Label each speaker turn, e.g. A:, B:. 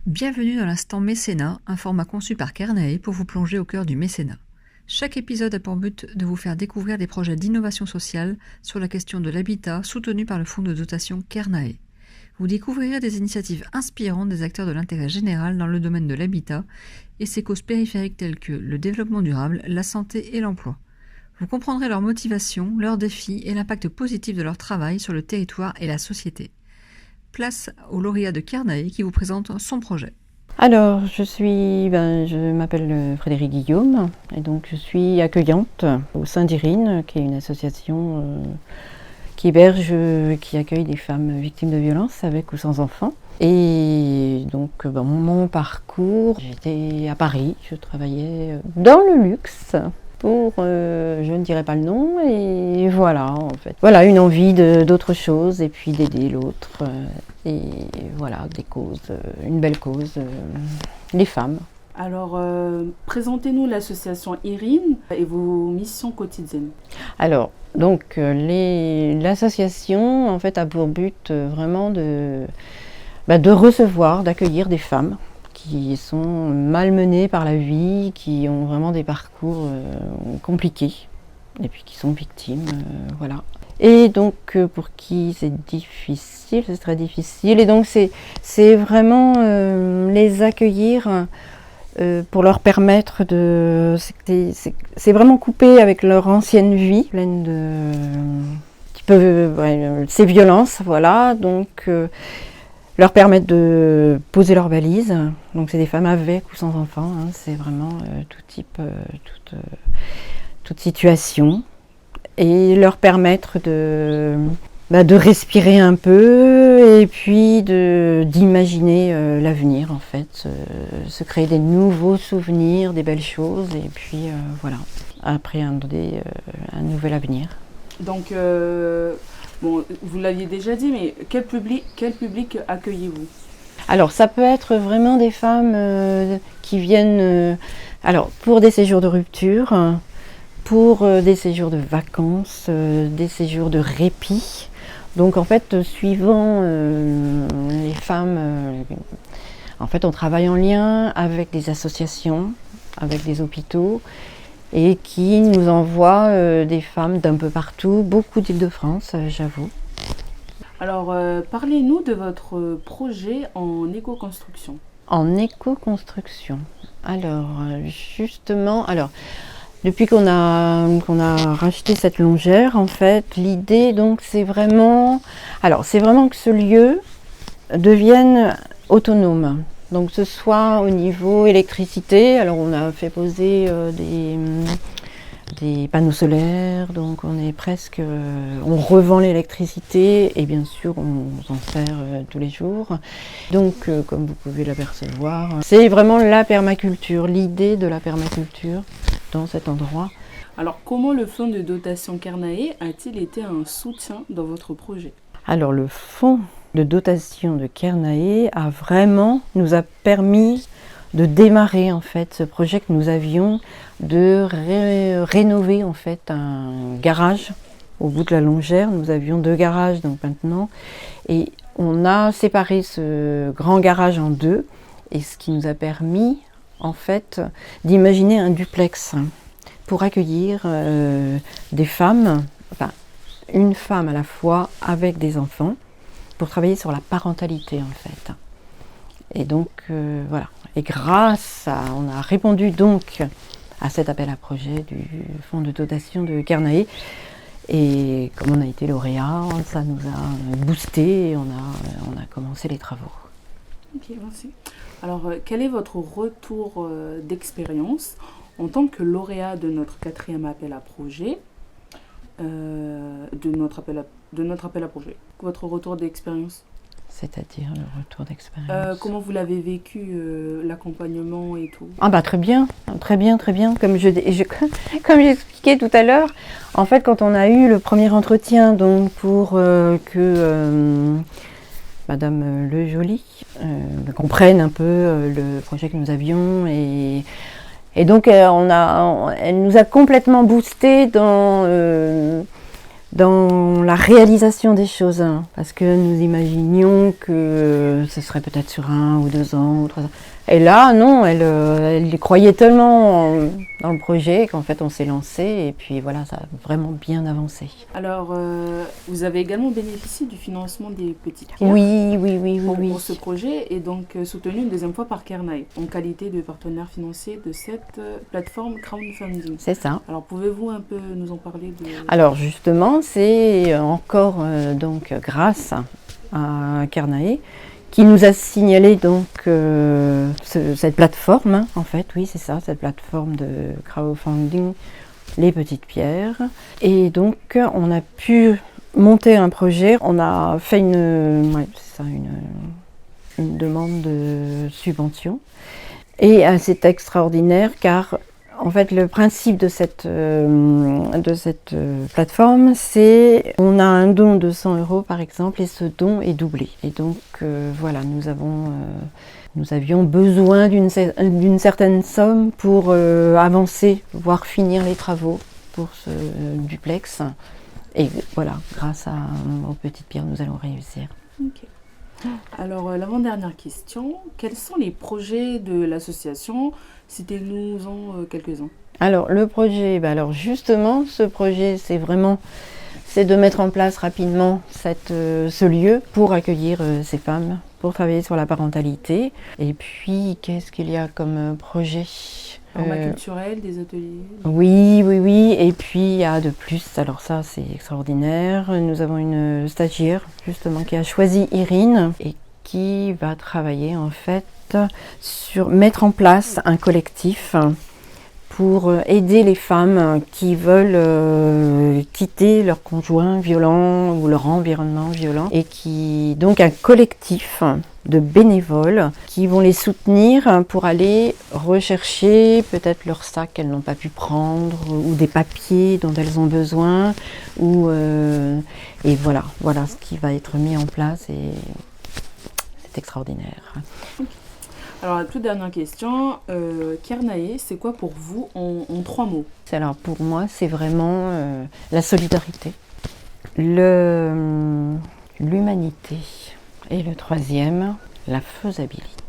A: Bienvenue dans l'instant mécénat, un format conçu par Kernae pour vous plonger au cœur du mécénat. Chaque épisode a pour but de vous faire découvrir des projets d'innovation sociale sur la question de l'habitat soutenus par le fonds de dotation Kernae. Vous découvrirez des initiatives inspirantes des acteurs de l'intérêt général dans le domaine de l'habitat et ses causes périphériques telles que le développement durable, la santé et l'emploi. Vous comprendrez leurs motivations, leurs défis et l'impact positif de leur travail sur le territoire et la société. Place au lauréat de Kernae qui vous présente son projet.
B: Alors, je m'appelle Frédérique Guillaume et donc je suis accueillante au sein d'Irine, qui est une association qui héberge, qui accueille des femmes victimes de violences avec ou sans enfants. Et donc, mon parcours, j'étais à Paris, je travaillais dans le luxe pour, je ne dirais pas le nom, et voilà, en fait. Voilà, une envie d'autre chose et puis d'aider l'autre. Et voilà, des causes, une belle cause, les femmes.
C: Alors, présentez-nous l'association Irine et vos missions quotidiennes.
B: Alors, donc, l'association, en fait, a pour but vraiment de recevoir, d'accueillir des femmes qui sont malmenées par la vie, qui ont vraiment des parcours compliqués, et puis qui sont victimes, voilà. Et donc, pour qui c'est difficile, c'est très difficile. Et donc, c'est vraiment les accueillir pour leur permettre de... C'est vraiment coupé avec leur ancienne vie, pleine de... ces violences, voilà. Donc, leur permettre de poser leurs valises. Donc, c'est des femmes avec ou sans enfants. Hein, c'est vraiment tout type, toute situation. Et leur permettre de respirer un peu et puis d'imaginer l'avenir en fait, se créer des nouveaux souvenirs, des belles choses et puis voilà, appréhender un nouvel avenir.
C: Donc, vous l'aviez déjà dit, mais quel public accueillez-vous ?
B: Alors, ça peut être vraiment des femmes qui viennent pour des séjours de rupture, pour des séjours de vacances, des séjours de répit. Donc en fait, suivant les femmes, en fait on travaille en lien avec des associations, avec des hôpitaux, et qui nous envoient des femmes d'un peu partout, beaucoup d'Île-de-France, j'avoue.
C: Alors, parlez-nous de votre projet en éco-construction.
B: En éco-construction. Alors, justement, depuis qu'on a racheté cette longère, en fait, l'idée, donc, c'est vraiment que ce lieu devienne autonome. Donc, ce soit au niveau électricité. Alors, on a fait poser des panneaux solaires, donc on revend l'électricité et bien sûr, on s'en sert tous les jours. Donc, comme vous pouvez l'apercevoir, c'est vraiment la permaculture, l'idée de la permaculture dans cet endroit.
C: Alors, comment le fonds de dotation Kernae a-t-il été un soutien dans votre projet ?
B: Alors, le fonds de dotation de Kernae nous a permis de démarrer en fait ce projet que nous avions de rénover en fait un garage au bout de la longère. Nous avions 2 garages donc maintenant et on a séparé ce grand garage en 2 et ce qui nous a permis en fait d'imaginer un duplex pour accueillir des femmes, enfin une femme à la fois avec des enfants pour travailler sur la parentalité en fait. Et donc voilà. Et on a répondu donc à cet appel à projet du fonds de dotation de Kernae. Et comme on a été lauréat, ça nous a boosté et on a commencé les travaux.
C: Ok, merci. Alors, quel est votre retour d'expérience en tant que lauréat de notre 4e appel à projet, de notre appel à projet ? Votre retour d'expérience ?
B: C'est-à-dire le retour d'expérience.
C: Comment vous l'avez vécu, l'accompagnement et tout ?
B: Ah très bien. Comme j'expliquais tout à l'heure, en fait, quand on a eu le premier entretien, donc pour que Madame Le Joly comprenne un peu le projet que nous avions et donc elle nous a complètement boosté dans dans la réalisation des choses, hein, parce que nous imaginions que ce serait peut-être sur 1 ou 2 ans ou 3 ans. Et là, non, elle y croyait tellement dans le projet qu'en fait on s'est lancé et puis voilà, ça a vraiment bien avancé.
C: Alors, vous avez également bénéficié du financement des Petites Pierres
B: Oui.
C: pour ce projet et donc soutenu une deuxième fois par Kernae en qualité de partenaire financier de cette plateforme crowdfunding.
B: C'est ça.
C: Alors, pouvez-vous un peu nous en parler de...
B: Alors justement, c'est encore donc grâce à Kernae qui nous a signalé donc cette plateforme, hein, en fait, oui c'est ça, cette plateforme de crowdfunding, les Petites Pierres. Et donc on a pu monter un projet, on a fait une demande de subvention. Et c'est extraordinaire car en fait, le principe de cette plateforme, c'est on a un don de 100 € par exemple et ce don est doublé. Et donc voilà, nous avions besoin d'une certaine somme pour avancer, voire finir les travaux pour ce duplex. Et voilà, grâce aux Petites Pierres, nous allons réussir.
C: Ok. Alors, l'avant-dernière question, quels sont les projets de l'association? Citez-nous-en quelques-uns.
B: Alors, le projet, alors justement, ce projet, c'est de mettre en place rapidement ce lieu pour accueillir ces femmes, pour travailler sur la parentalité. Et puis, qu'est-ce qu'il y a comme projet?
C: Format culturel, des ateliers?
B: Oui. Et puis, il y a de plus, alors ça, c'est extraordinaire. Nous avons une stagiaire, justement, qui a choisi Irine et qui va travailler, en fait, sur mettre en place un collectif pour aider les femmes qui veulent quitter leur conjoint violent ou leur environnement violent et donc un collectif de bénévoles qui vont les soutenir pour aller rechercher peut-être leur sac qu'elles n'ont pas pu prendre ou des papiers dont elles ont besoin et voilà ce qui va être mis en place et c'est extraordinaire.
C: Alors, la toute dernière question, Kernae, c'est quoi pour vous en 3 mots?
B: Alors, pour moi, c'est vraiment la solidarité, l'humanité et le troisième, la faisabilité.